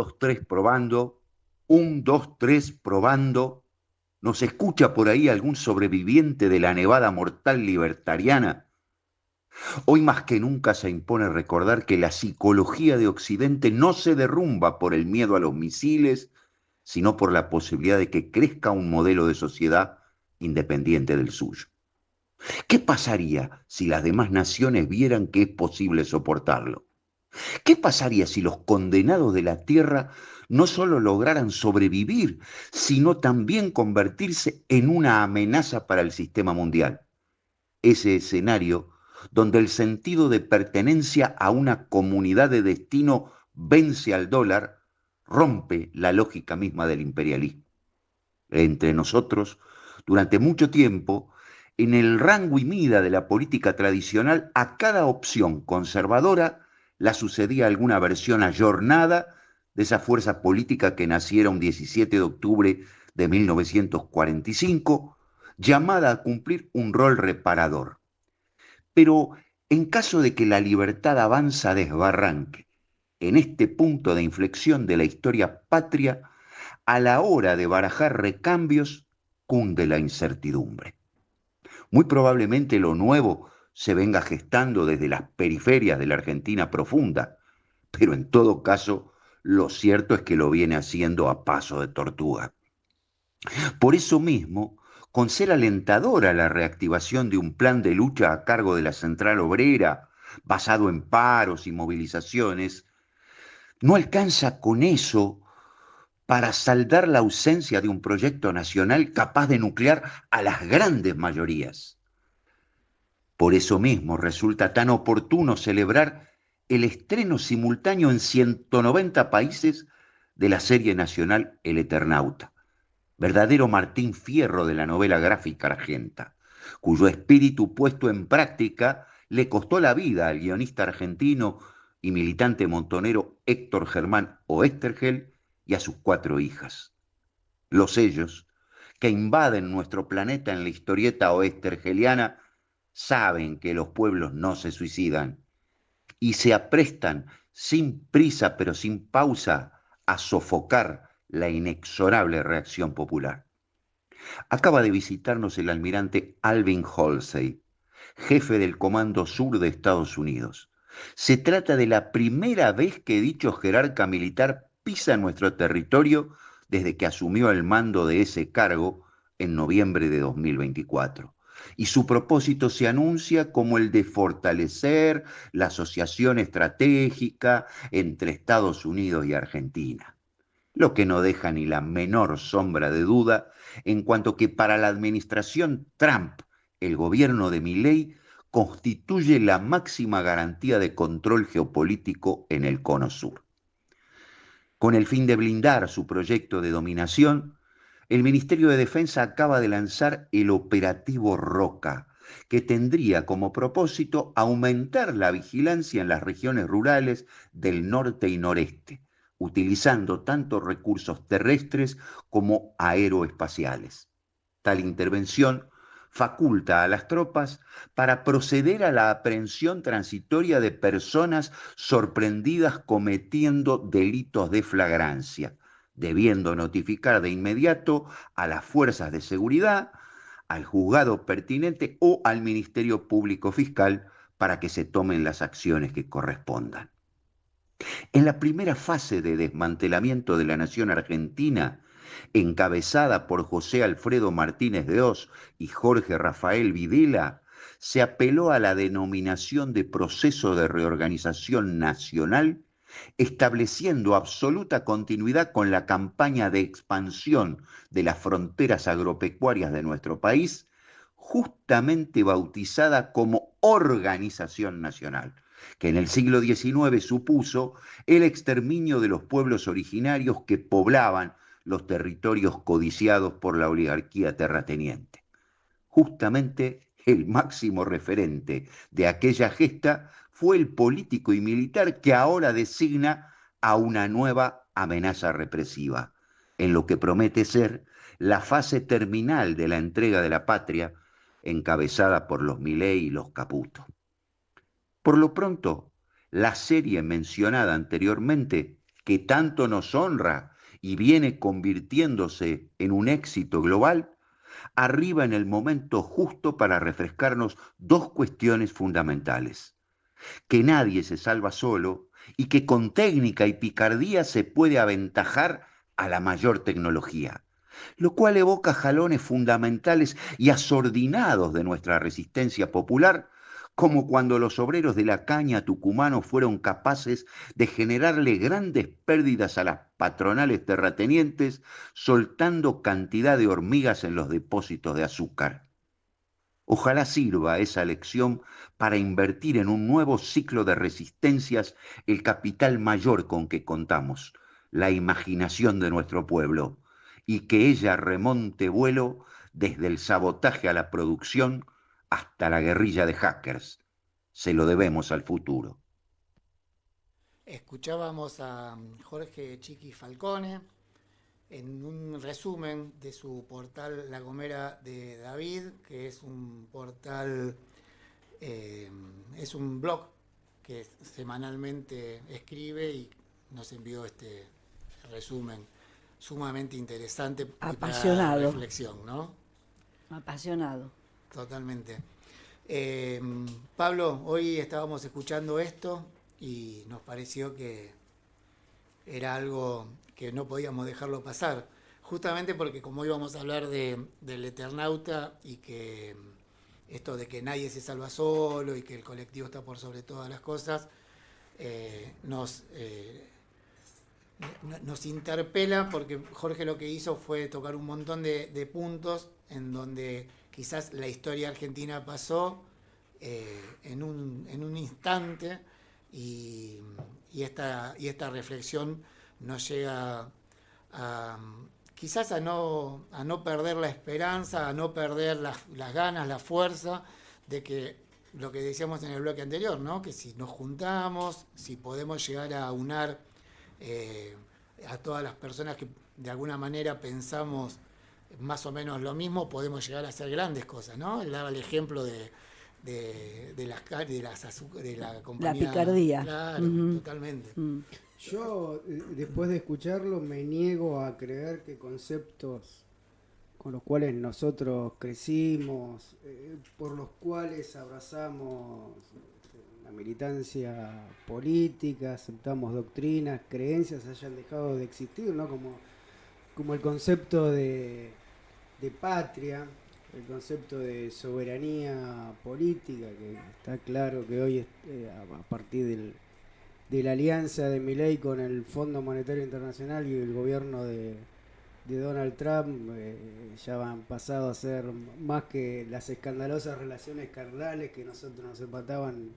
2, 3, probando. 1, 2, 3, probando. ¿Nos escucha por ahí algún sobreviviente de la nevada mortal libertariana? Hoy más que nunca se impone recordar que la psicología de Occidente no se derrumba por el miedo a los misiles, sino por la posibilidad de que crezca un modelo de sociedad independiente del suyo. ¿Qué pasaría si las demás naciones vieran que es posible soportarlo? ¿Qué pasaría si los condenados de la tierra no solo lograran sobrevivir, sino también convertirse en una amenaza para el sistema mundial? Ese escenario donde el sentido de pertenencia a una comunidad de destino vence al dólar, rompe la lógica misma del imperialismo. Entre nosotros, durante mucho tiempo, en el rango y mida de la política tradicional, a cada opción conservadora la sucedía alguna versión ayornada de esa fuerza política que naciera un 17 de octubre de 1945, llamada a cumplir un rol reparador. Pero en caso de que la libertad avanza desbarranque, en este punto de inflexión de la historia patria, a la hora de barajar recambios, cunde la incertidumbre. Muy probablemente lo nuevo se venga gestando desde las periferias de la Argentina profunda, pero en todo caso, lo cierto es que lo viene haciendo a paso de tortuga. Por eso mismo, con ser alentadora la reactivación de un plan de lucha a cargo de la Central Obrera, basado en paros y movilizaciones, no alcanza con eso para saldar la ausencia de un proyecto nacional capaz de nuclear a las grandes mayorías. Por eso mismo resulta tan oportuno celebrar el estreno simultáneo en 190 países de la serie nacional El Eternauta, verdadero Martín Fierro de la novela gráfica argenta, cuyo espíritu puesto en práctica le costó la vida al guionista argentino y militante montonero Héctor Germán Oesterhel y a sus 4 hijas. Los sellos que invaden nuestro planeta en la historieta oestergeliana saben que los pueblos no se suicidan y se aprestan sin prisa pero sin pausa a sofocar la inexorable reacción popular. Acaba de visitarnos el almirante Alvin Halsey, jefe del Comando Sur de Estados Unidos. Se trata de la primera vez que dicho jerarca militar pisa nuestro territorio desde que asumió el mando de ese cargo en noviembre de 2024. Y su propósito se anuncia como el de fortalecer la asociación estratégica entre Estados Unidos y Argentina, lo que no deja ni la menor sombra de duda en cuanto que para la administración Trump, el gobierno de Milei constituye la máxima garantía de control geopolítico en el Cono Sur. Con el fin de blindar su proyecto de dominación, el Ministerio de Defensa acaba de lanzar el operativo Roca, que tendría como propósito aumentar la vigilancia en las regiones rurales del norte y noreste, utilizando tanto recursos terrestres como aeroespaciales. Tal intervención faculta a las tropas para proceder a la aprehensión transitoria de personas sorprendidas cometiendo delitos de flagrancia, debiendo notificar de inmediato a las fuerzas de seguridad, al juzgado pertinente o al Ministerio Público Fiscal para que se tomen las acciones que correspondan. En la primera fase de desmantelamiento de la nación argentina, encabezada por José Alfredo Martínez de Oz y Jorge Rafael Videla, se apeló a la denominación de proceso de reorganización nacional, estableciendo absoluta continuidad con la campaña de expansión de las fronteras agropecuarias de nuestro país, justamente bautizada como Organización Nacional, que en el siglo XIX supuso el exterminio de los pueblos originarios que poblaban los territorios codiciados por la oligarquía terrateniente. Justamente el máximo referente de aquella gesta fue el político y militar que ahora designa a una nueva amenaza represiva, en lo que promete ser la fase terminal de la entrega de la patria, encabezada por los Milei y los Caputo. Por lo pronto, la serie mencionada anteriormente que tanto nos honra y viene convirtiéndose en un éxito global, arriba en el momento justo para refrescarnos dos cuestiones fundamentales: que nadie se salva solo y que con técnica y picardía se puede aventajar a la mayor tecnología, lo cual evoca jalones fundamentales y asordinados de nuestra resistencia popular, como cuando los obreros de la caña tucumanos fueron capaces de generarle grandes pérdidas a las patronales terratenientes, soltando cantidad de hormigas en los depósitos de azúcar. Ojalá sirva esa lección para invertir en un nuevo ciclo de resistencias el capital mayor con que contamos, la imaginación de nuestro pueblo, y que ella remonte vuelo desde el sabotaje a la producción hasta la guerrilla de hackers. Se lo debemos al futuro. Escuchábamos a Jorge Chiqui Falcone en un resumen de su portal La Gomera de David, que es un portal, eh, es un blog que semanalmente escribe y nos envió este resumen sumamente interesante y para Apasionado, reflexión, ¿no? apasionado. Totalmente. Eh, Pablo, hoy estábamos escuchando esto y nos pareció que era algo que no podíamos dejarlo pasar, justamente porque como íbamos a hablar del Eternauta y que esto de que nadie se salva solo y que el colectivo está por sobre todas las cosas, nos, nos interpela porque Jorge lo que hizo fue tocar un montón de puntos en donde quizás la historia argentina pasó en un instante y, y esta reflexión nos llega a, quizás a no perder la esperanza, a no perder las ganas, la fuerza de que lo que decíamos en el bloque anterior, ¿no? Que si nos juntamos, si podemos llegar a unar eh, a todas las personas que de alguna manera pensamos más o menos lo mismo, podemos llegar a hacer grandes cosas, ¿no? Él daba el ejemplo de la La compañía. picardía. Claro, totalmente. Yo, después de escucharlo, me niego a creer que conceptos con los cuales nosotros crecimos, por los cuales abrazamos la militancia política, aceptamos doctrinas, creencias, hayan dejado de existir, ¿no? Como el concepto de patria, el concepto de soberanía política, que está claro que hoy, a partir de la alianza de Milei con el Fondo Monetario Internacional y el gobierno de Donald Trump, ya han pasado a ser más que las escandalosas relaciones carnales que nosotros nos empataban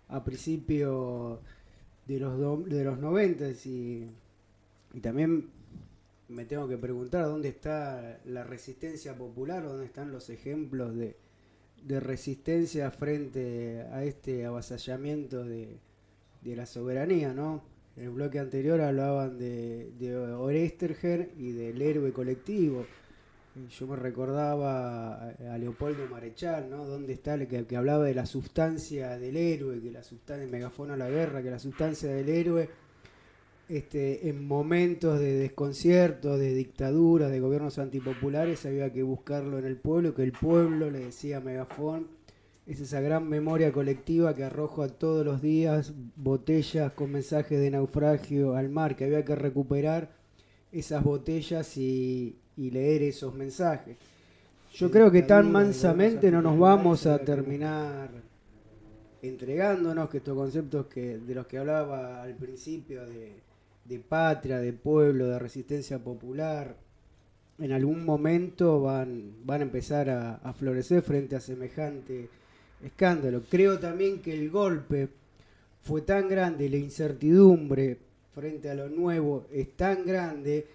a principios de los 90 y también me tengo que preguntar dónde está la resistencia popular, dónde están los ejemplos de resistencia frente a este avasallamiento de la soberanía, ¿no? En el bloque anterior hablaban de Oesterheld y del héroe colectivo. Yo me recordaba a Leopoldo Marechal, ¿no? ¿Dónde está el que hablaba de la sustancia del héroe, que la sustancia, megafono a la guerra, que la sustancia del héroe, en momentos de desconcierto, de dictadura, de gobiernos antipopulares, había que buscarlo en el pueblo, que el pueblo, le decía Megafón, es esa gran memoria colectiva que arroja todos los días botellas con mensajes de naufragio al mar, que había que recuperar esas botellas y leer esos mensajes. Yo creo que tan mansamente no nos vamos a terminar entregándonos, que estos conceptos de los que hablaba al principio de patria, de pueblo, de resistencia popular, en algún momento van a empezar a florecer frente a semejante escándalo. Creo también que el golpe fue tan grande, la incertidumbre frente a lo nuevo es tan grande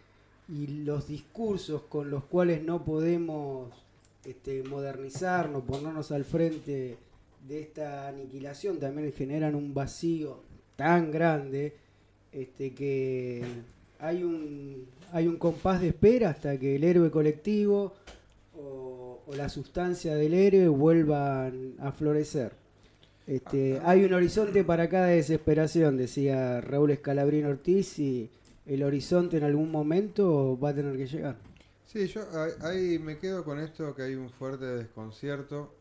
y los discursos con los cuales no podemos modernizarnos, ponernos al frente de esta aniquilación también generan un vacío tan grande que hay un compás de espera hasta que el héroe colectivo o la sustancia del héroe vuelvan a florecer. Hay un horizonte para cada desesperación, decía Raúl Escalabrín Ortiz, y el horizonte en algún momento va a tener que llegar. Sí, yo ahí me quedo con esto, que hay un fuerte desconcierto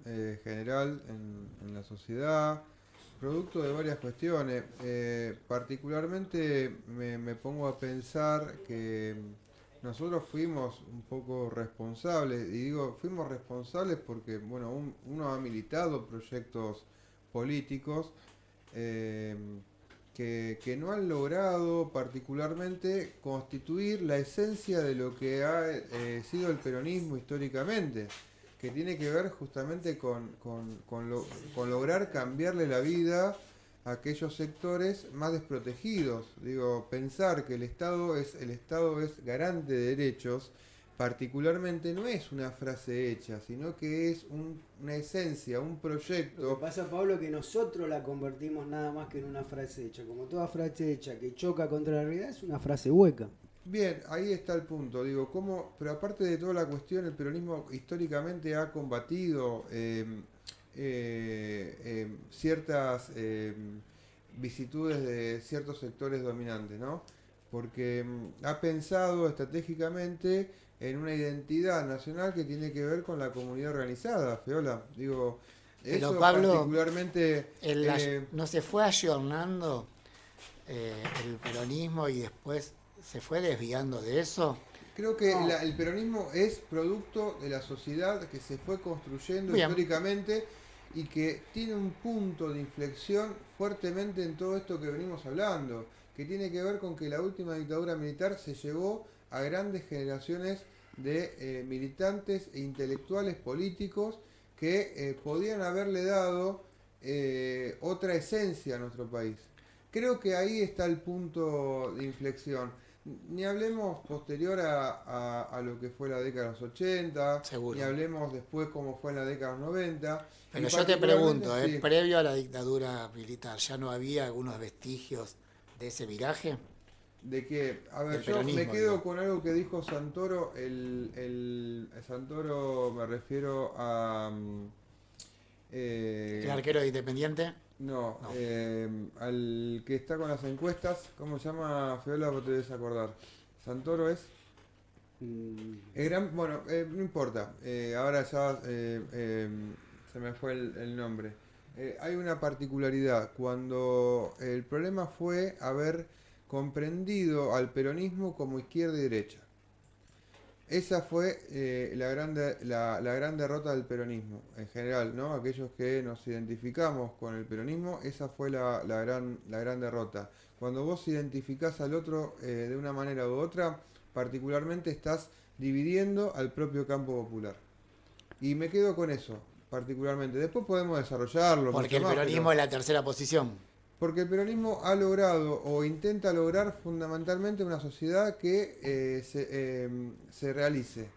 general en la sociedad, producto de varias cuestiones. Particularmente me pongo a pensar que nosotros fuimos un poco responsables, y digo, fuimos responsables porque, bueno, uno ha militado proyectos políticos que no han logrado particularmente constituir la esencia de lo que ha sido el peronismo históricamente, que tiene que ver justamente con lograr cambiarle la vida a aquellos sectores más desprotegidos. Digo, pensar que el Estado es garante de derechos, particularmente no es una frase hecha, sino que es una esencia, un proyecto. Lo que pasa, Pablo, que nosotros la convertimos nada más que en una frase hecha. Como toda frase hecha que choca contra la realidad, es una frase hueca. Bien, ahí está el punto. Digo, pero aparte de toda la cuestión, el peronismo históricamente ha combatido ciertas vicitudes de ciertos sectores dominantes, ¿no? Porque ha pensado estratégicamente en una identidad nacional que tiene que ver con la comunidad organizada, Feola. Digo, pero eso Pablo, particularmente... ¿no se fue ayornando el peronismo y después se fue desviando de eso? Creo que el peronismo es producto de la sociedad que se fue construyendo históricamente y que tiene un punto de inflexión fuertemente en todo esto que venimos hablando, que tiene que ver con que la última dictadura militar se llevó a grandes generaciones de militantes e intelectuales políticos que podían haberle dado otra esencia a nuestro país. Creo que ahí está el punto de inflexión. Ni hablemos posterior a lo que fue la década de los 80, seguro, ni hablemos después cómo fue en la década de los 90. Pero yo te pregunto, sí, previo a la dictadura militar, ¿ya no había algunos vestigios de ese viraje? De que, a ver, yo me quedo con algo que dijo Santoro, Santoro me refiero a... ¿El arquero de Independiente? No. Al que está con las encuestas, ¿cómo se llama, Feola? Vos te debes acordar. Santoro es... bueno, no importa, ahora ya se me fue el nombre. Hay una particularidad, cuando el problema fue haber comprendido al peronismo como izquierda y derecha. Esa fue la gran derrota del peronismo en general, ¿no? Aquellos que nos identificamos con el peronismo, esa fue la gran derrota. Cuando vos identificás al otro de una manera u otra, particularmente estás dividiendo al propio campo popular. Y me quedo con eso, particularmente. Después podemos desarrollarlo. Porque el peronismo es la tercera posición. Porque el peronismo ha logrado o intenta lograr fundamentalmente una sociedad que se realice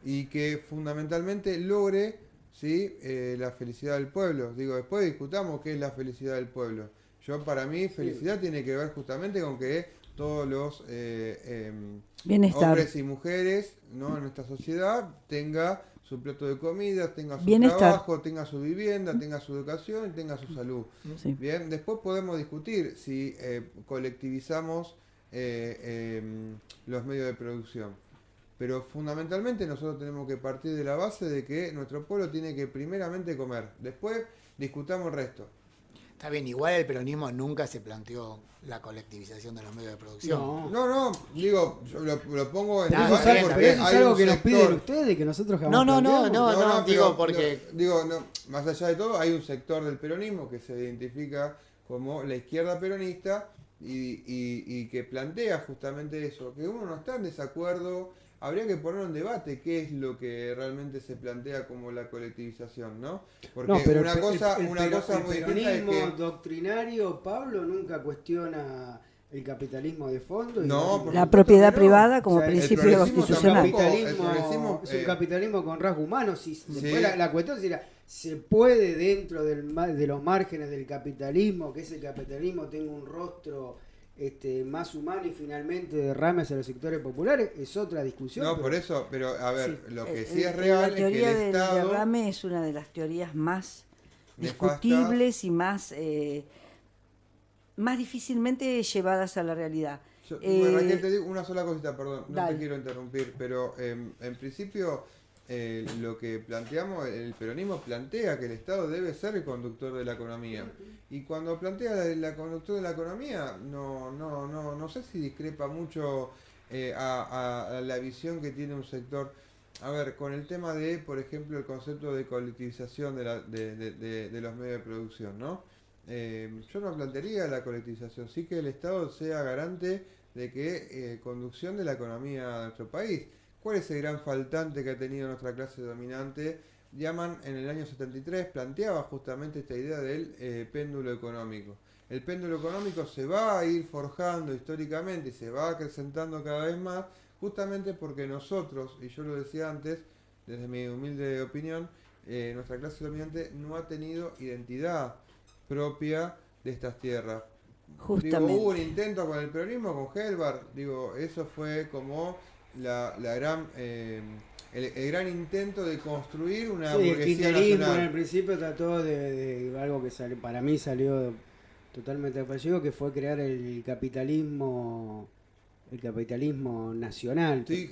y que fundamentalmente logre, ¿sí? La felicidad del pueblo. Digo, después discutamos qué es la felicidad del pueblo. Para mí felicidad tiene que ver justamente con que todos los hombres y mujeres, ¿no?, en esta sociedad tenga su plato de comida, tenga su trabajo, tenga su vivienda, tenga su educación y tenga su salud. Sí. Bien, después podemos discutir si colectivizamos los medios de producción. Pero fundamentalmente nosotros tenemos que partir de la base de que nuestro pueblo tiene que primeramente comer. Después discutamos el resto. Está bien, igual el peronismo nunca se planteó la colectivización de los medios de producción. No, digo, yo lo pongo en debate porque es algo que nos piden ustedes, que nosotros jamás No, digo porque... Más allá de todo, hay un sector del peronismo que se identifica como la izquierda peronista y que plantea justamente eso, que uno no está en desacuerdo. Habría que poner en debate qué es lo que realmente se plantea como la colectivización, ¿no? Porque pero una cosa el muy peronismo doctrinario, Pablo, nunca cuestiona el capitalismo de fondo. La propiedad privada como principio constitucional. Es un capitalismo con rasgo humano. Después la cuestión sería, ¿se puede dentro de los márgenes del capitalismo, que ese capitalismo tenga un rostro más humano y finalmente derrame hacia los sectores populares? Es otra discusión. No, por eso, pero a ver, lo que sí es real la teoría es que el del Estado... derrame es una de las teorías más discutibles y más difícilmente llevadas a la realidad. Raquel, te digo una sola cosita, perdón, no dale. te quiero interrumpir, pero en principio lo que planteamos, el peronismo plantea que el Estado debe ser el conductor de la economía. Y cuando plantea la conductor de la economía, no sé si discrepa mucho a la visión que tiene un sector. A ver, con el tema de, por ejemplo, el concepto de colectivización de los medios de producción, ¿no? Yo no plantearía la colectivización, sí que el Estado sea garante de que conducción de la economía de nuestro país. ¿Cuál es el gran faltante que ha tenido nuestra clase dominante? Diamant en el año 73 planteaba justamente esta idea del péndulo económico. El péndulo económico se va a ir forjando históricamente y se va acrecentando cada vez más, justamente porque nosotros, y yo lo decía antes, desde mi humilde opinión, nuestra clase dominante no ha tenido identidad propia de estas tierras. Justamente. Digo, hubo un intento con el peronismo, con Helbar, digo, eso fue como la gran el gran intento de construir una Sí, el burguesía kirchnerismo nacional. en el principio trató de algo que para mí salió totalmente fallido, que fue crear el capitalismo nacional. Sí,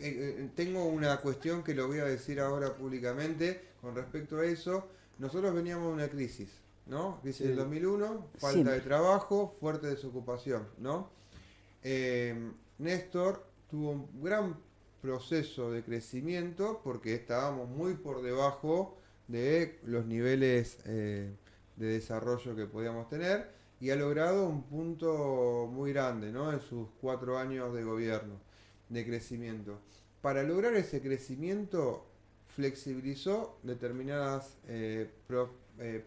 tengo una cuestión que lo voy a decir ahora públicamente con respecto a eso. Nosotros veníamos de una crisis, ¿no? Crisis Sí. del 2001, falta Siempre. de trabajo, fuerte desocupación, ¿no? Néstor tuvo un gran proceso de crecimiento porque estábamos muy por debajo de los niveles de desarrollo que podíamos tener y ha logrado un punto muy grande, ¿no? En sus 4 años de gobierno, de crecimiento. Para lograr ese crecimiento flexibilizó determinadas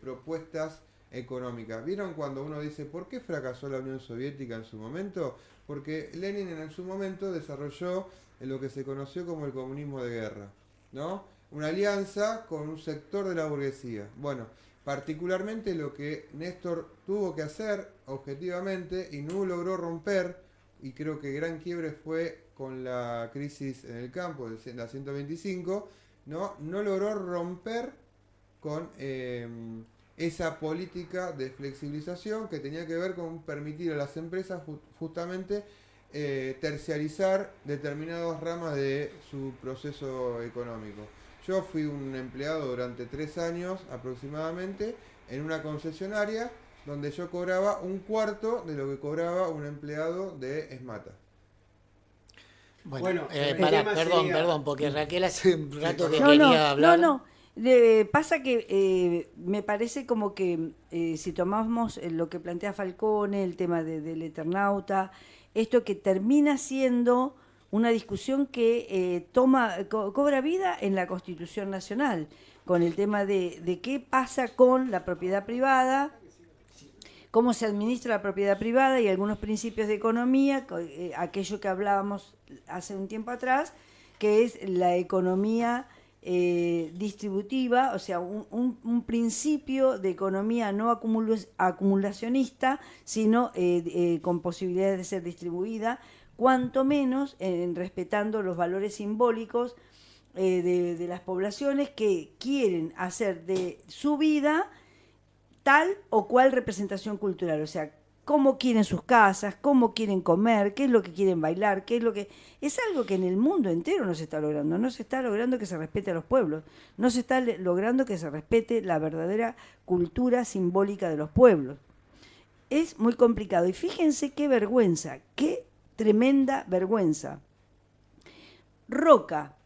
propuestas económicas. ¿Vieron cuando uno dice por qué fracasó la Unión Soviética en su momento? Porque Lenin en su momento desarrolló lo que se conoció como el comunismo de guerra, ¿no? Una alianza con un sector de la burguesía. Bueno, particularmente lo que Néstor tuvo que hacer objetivamente y no logró romper, y creo que gran quiebre fue con la crisis en el campo de la 125, no logró romper con esa política de flexibilización que tenía que ver con permitir a las empresas justamente terciarizar determinadas ramas de su proceso económico. Yo fui un empleado durante 3 años aproximadamente en una concesionaria donde yo cobraba un cuarto de lo que cobraba un empleado de Esmata. Bueno, el pará, tema perdón, sería- perdón, porque Raquel hace un rato que No, quería hablar. no. Pasa que me parece como que si tomamos lo que plantea Falcone, el tema del Eternauta, esto que termina siendo una discusión que cobra vida en la Constitución Nacional, con el tema de qué pasa con la propiedad privada, cómo se administra la propiedad privada y algunos principios de economía, aquello que hablábamos hace un tiempo atrás, que es la economía distributiva, o sea, un principio de economía no acumulacionista, sino con posibilidades de ser distribuida, cuanto menos respetando los valores simbólicos de las poblaciones que quieren hacer de su vida tal o cual representación cultural, o sea, cómo quieren sus casas, cómo quieren comer, qué es lo que quieren bailar, qué es lo que... Es algo que en el mundo entero no se está logrando. No se está logrando que se respete a los pueblos. No se está logrando que se respete la verdadera cultura simbólica de los pueblos. Es muy complicado. Y fíjense qué vergüenza, qué tremenda vergüenza. Roca,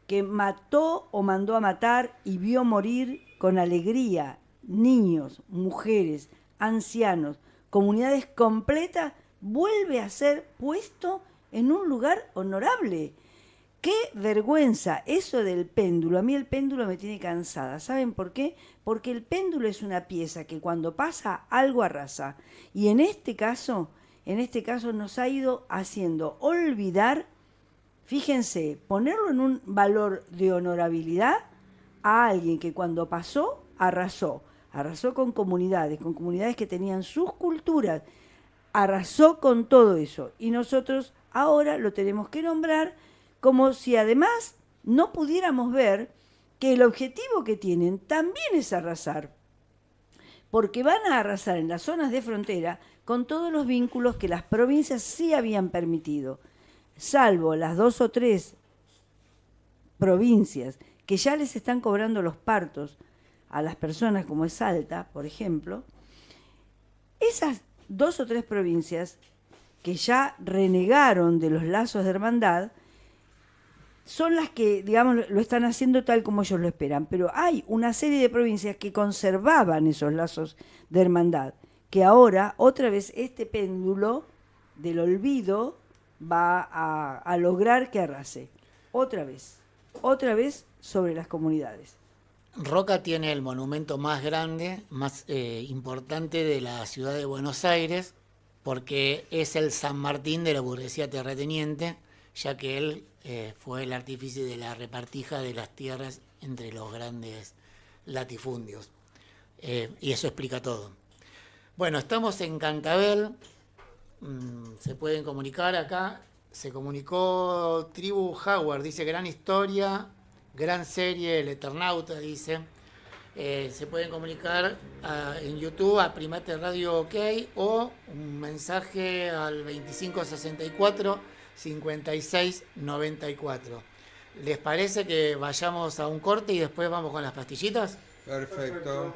que mató o mandó a matar y vio morir con alegría niños, mujeres, ancianos, comunidades completas, vuelve a ser puesto en un lugar honorable. ¡Qué vergüenza! Eso del péndulo, a mí el péndulo me tiene cansada. ¿Saben por qué? Porque el péndulo es una pieza que cuando pasa algo arrasa. Y en este caso nos ha ido haciendo olvidar, fíjense, ponerlo en un valor de honorabilidad a alguien que cuando pasó arrasó con comunidades que tenían sus culturas, arrasó con todo eso. Y nosotros ahora lo tenemos que nombrar como si además no pudiéramos ver que el objetivo que tienen también es arrasar. porque van a arrasar en las zonas de frontera con todos los vínculos que las provincias sí habían permitido, salvo las 2 o 3 provincias que ya les están cobrando los partos a las personas, como es Salta, por ejemplo. Esas 2 o 3 provincias que ya renegaron de los lazos de hermandad son las que, digamos, lo están haciendo tal como ellos lo esperan. Pero hay una serie de provincias que conservaban esos lazos de hermandad, que ahora, otra vez, este péndulo del olvido va a lograr que arrase. Otra vez sobre las comunidades. Roca tiene el monumento más grande, más importante de la ciudad de Buenos Aires, porque es el San Martín de la burguesía terrateniente, ya que él fue el artífice de la repartija de las tierras entre los grandes latifundios. Y eso explica todo. Bueno, estamos en Cantabel, se pueden comunicar acá, se comunicó Tribu Howard, dice gran historia, gran serie, El Eternauta, dice. Se pueden comunicar en YouTube a Primate Radio OK o un mensaje al 2564 5694. ¿Les parece que vayamos a un corte y después vamos con las pastillitas? Perfecto.